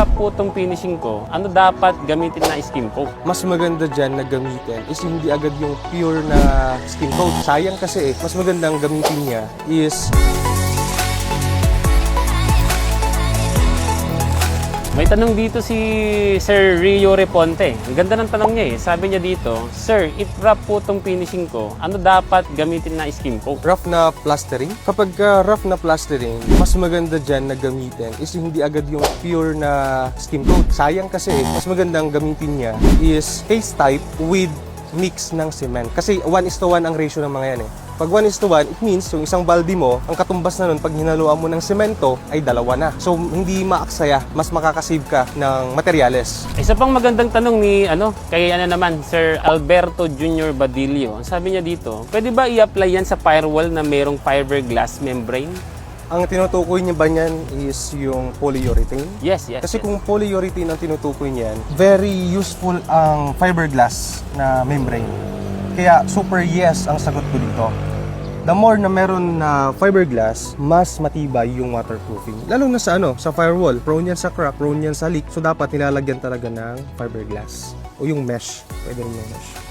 wrap po itong finishing ko, ano dapat gamitin na skim coat? Mas maganda dyan na gamitin is hindi agad yung pure na skim coat. Sayang kasi mas magandang gamitin niya is May tanong dito si Sir Rio Reponte. Ang ganda ng tanong niya eh. Sabi niya dito, Sir, if wrap po itong finishing ko, ano dapat gamitin na skim coat? rough na plastering. Kapag rough na plastering, mas maganda dyan na gamitin is hindi agad yung pure na skim coat. Sayang kasi mas magandang gamitin niya is case type with mix ng cement. Kasi 1:1 ang ratio ng mga yan eh. Pag 1:1, it means yung isang balde mo, ang katumbas na nun pag hinaluan mo ng semento ay 2 na. So hindi maaksaya, mas makakasave ka ng materyales. Isa pang magandang tanong ni kay naman, Sir Alberto Jr. Badillo. Ang sabi niya dito, pwede ba i-apply yan sa firewall na mayroong fiberglass membrane? Ang tinutukoy niya ba niyan is yung polyurethane? Yes. Kasi kung polyurethane ang tinutukoy niyan, very useful ang fiberglass na membrane. Kaya super yes ang sagot ko dito. The more na meron na fiberglass, mas matibay yung waterproofing. Lalo na sa firewall. Prone yan sa crack, prone yan sa leak. So dapat nilalagyan talaga ng fiberglass. O yung mesh. Pwede rin yung mesh.